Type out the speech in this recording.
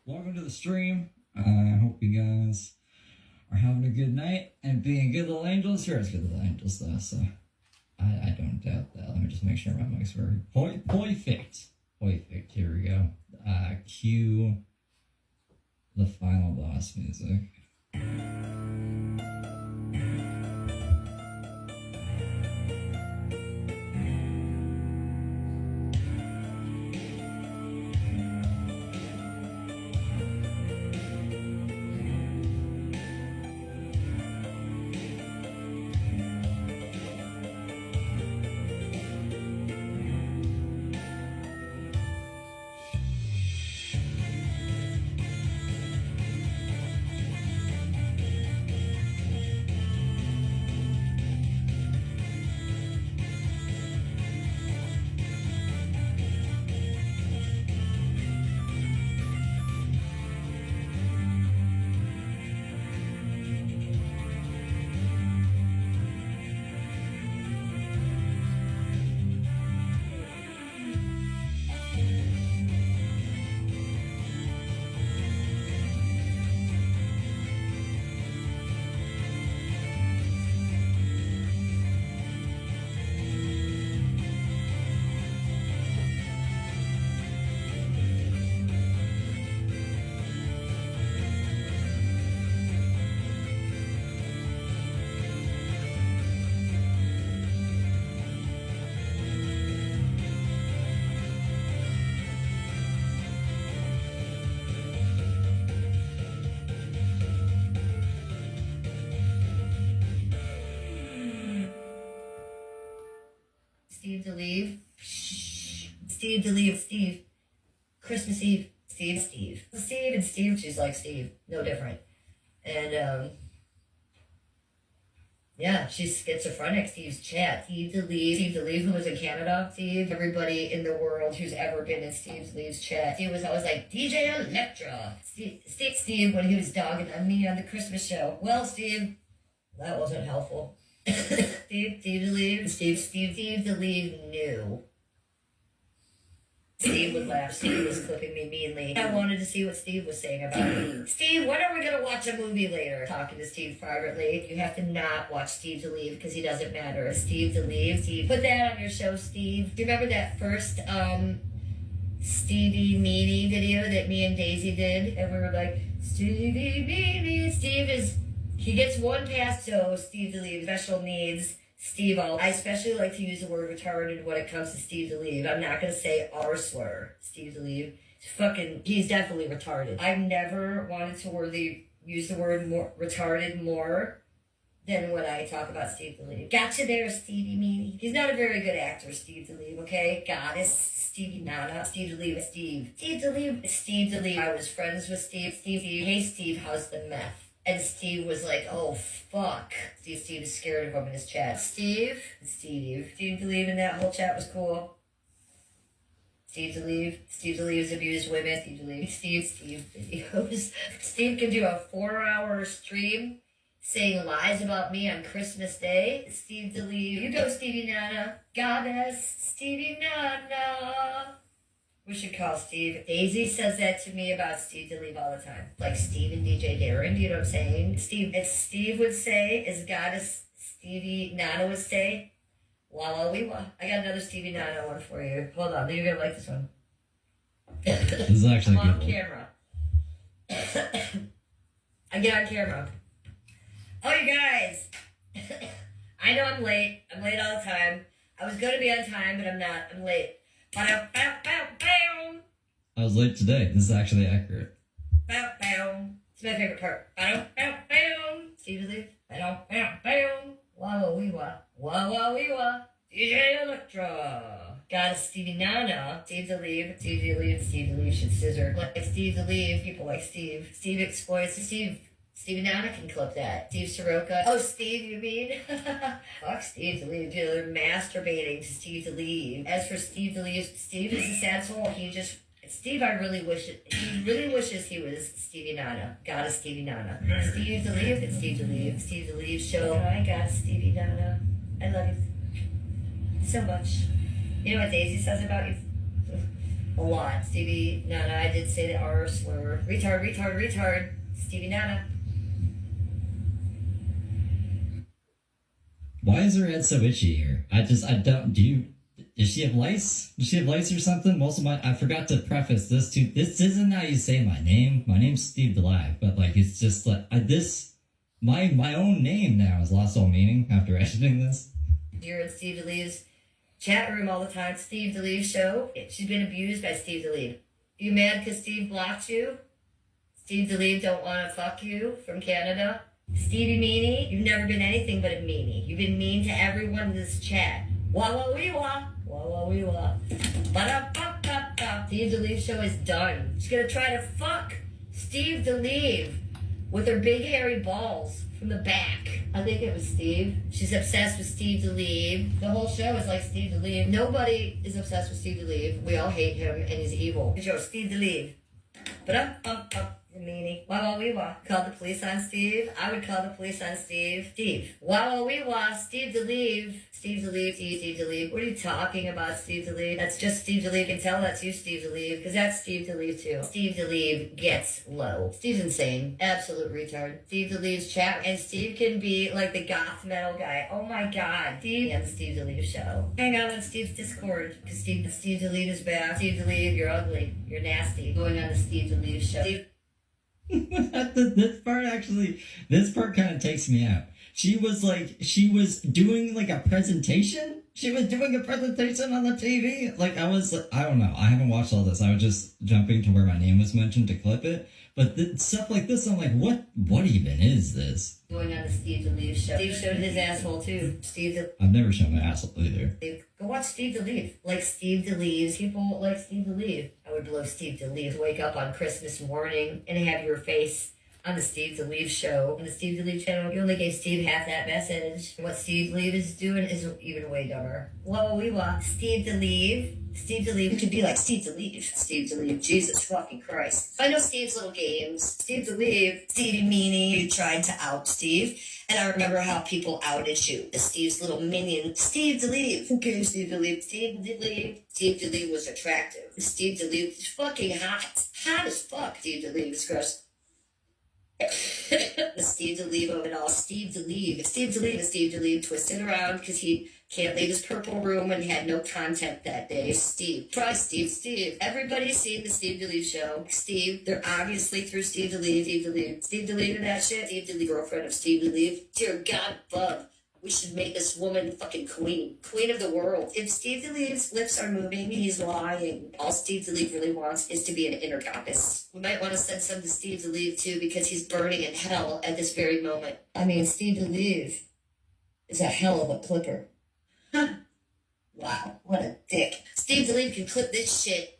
Welcome to the stream. I hope you guys are having a good night and being good little angels. You're as good little angels, though, so I don't doubt that. Let me just make sure my mic's very perfect. Perfect. Here we go. Cue the final boss music. Steve to leave. Steve to leave. Steve. Christmas Eve. Steve. Steve and Steve, she's like Steve. No different. And, yeah, she's schizophrenic. Steve's chat. Steve to leave, who was in Canada. Steve, everybody in the world who's ever been in Steve Leave's chat. Steve was always like, DJ Electra. Steve, when he was dogging on me on the Christmas show. Well, Steve, that wasn't helpful. Steve to leave knew. Steve would laugh. Steve was clipping me meanly. I wanted to see what Steve was saying about me. Steve, when are we going to watch a movie later? Talking to Steve privately. You have to not watch Steve to leave because he doesn't matter. Steve to leave. Steve, put that on your show, Steve. Do you remember that first Stevie Meanie video that me and Daisy did? And we were like, Stevie Meanie. He gets one pass, so Steve to leave. Special needs. Steve, I especially like to use the word retarded when it comes to Steve to leave. I'm not going to say R slur. Steve to leave. He's definitely retarded. I've never wanted to use the word retarded more than when I talk about Steve to leave. Gotcha there, Stevie Meanie. He's not a very good actor, Steve to leave, okay? Goddess, Stevie Nana, Steve to leave, Steve. Steve to leave. I was friends with Steve. Hey, Steve, how's the meth? And Steve was like, oh, fuck. Steve is scared of him in his chat. Steve to leave, and that whole chat was cool. Steve to leave's abused women. Steve videos. Steve can do a 4-hour stream saying lies about me on Christmas Day. Steve to leave. You go, Stevie Nana. Goddess, Stevie Nana. We should call Steve. Daisy says that to me about Steve to leave all the time. Like Steve and DJ Darren, you know what I'm saying? Steve would say, as Goddess Stevie Nana would say, Walla Weewa. I got another Stevie Nana one for you. Hold on, you're gonna like this one. This is actually I'm on good. Camera. I get on camera. Oh, you guys. I know I'm late. I'm late all the time. I was gonna be on time, but I'm not. I'm late. I was late today. This is actually accurate. It's my favorite part. Steve to leave. Wah wee wah. DJ Electra. Got a Stevie Nana. Steve to leave. Should scissor. Like Steve to leave. People like Steve. Steve exploits. Stevie Nana can clip that. Steve Soroka. Oh, Steve, you mean? Fuck Steve to leave. They're masturbating to Steve to leave. As for Steve to leave, Steve is a sad soul. Steve, he really wishes he was Stevie Nana. Got a Stevie Nana. Steve to leave, it's Steve to leave. Steve to leave show. I got Stevie Nana. I love you so much. You know what Daisy says about you? a lot. Stevie Nana, I did say the R slur. Retard, retard, retard. Stevie Nana. Why is her head so itchy here? I don't, does she have lice? Does she have lice or something? I forgot to preface this too. This isn't how you say my name. My name's Steve DeLive, but like, it's just like, my own name now has lost all meaning after editing this. You're in Steve DeLeve's chat room all the time. Steve DeLeve show. She's been abused by Steve DeLeve. You mad because Steve blocked you? Steve DeLeve don't want to fuck you from Canada? Stevie Meanie, you've never been anything but a meanie. You've been mean to everyone in this chat. Wah wah wee wah. Wah wah wee wah. Ba-da-ba-ba-ba. Steve DeLeve show is done. She's gonna try to fuck Steve DeLeve with her big hairy balls from the back. I think it was Steve. She's obsessed with Steve DeLeve. The whole show is like Steve DeLeve. Nobody is obsessed with Steve DeLeve. We all hate him and he's evil. The show, Steve DeLeve. Ba-da-ba-ba. Meanie. Wah wah wee wah. Call the police on Steve. I would call the police on Steve. Steve. Wah wah wee wah. Steve DeLeve. Steve DeLeve. Steve DeLeve. What are you talking about, Steve DeLeve? That's just Steve DeLeve. You can tell that's you, Steve DeLeve, because that's Steve DeLeve too. Steve DeLeve gets low. Steve's insane. Absolute retard. Steve DeLeve's chat. And Steve can be like the goth metal guy. Oh my god. Steve and the Steve DeLeve show. Hang out on Steve's Discord, because Steve DeLeve is back. Steve DeLeve, you're ugly. You're nasty. Going on the Steve DeLeve show. Steve this part kind of takes me out. She was doing like a presentation. She was doing a presentation on the TV. Like, I don't know. I haven't watched all this. I was just jumping to where my name was mentioned to clip it. But stuff like this, I'm like, what even is this? Going on the Steve DeLeve show. Steve showed his asshole too. I've never shown my asshole either. Go watch Steve DeLeve. Like Steve DeLeve's people like Steve DeLeve. I would blow Steve DeLeve. Wake up on Christmas morning and have your face on the Steve DeLeve show. On the Steve DeLeve channel, you only gave Steve half that message. What Steve DeLeve is doing is even way dumber. Whoa, we walk. Steve DeLeve. Steve DeLeve could be like Steve DeLeve. Steve DeLeve. Jesus fucking Christ. I know Steve's little games. Steve DeLeve. Stevie Meanie. You tried to out Steve. And I remember how people outed you. Steve's little minion. Steve DeLeve. Okay, Steve DeLeve. Steve DeLeve. Steve DeLeve was attractive. Steve DeLeve was fucking hot. Hot as fuck. Steve DeLeve is gross. The Steve DeLeve of it all. Steve DeLeve. Steve DeLeve twisted around because he can't leave his purple room and had no content that day. Steve. Try Steve. Everybody's seen the Steve DeLeve show. Steve. They're obviously through Steve DeLeve. Steve DeLeve and that shit. Steve DeLeve, girlfriend of Steve DeLeve. Dear God above. We should make this woman fucking queen. Queen of the world. If Steve DeLeve's lips are moving, he's lying. All Steve DeLeve really wants is to be an inner goddess. We might want to send some to Steve DeLeve too, because he's burning in hell at this very moment. I mean, Steve DeLeve is a hell of a clipper. Huh. Wow, what a dick. Steve DeLeve can clip this shit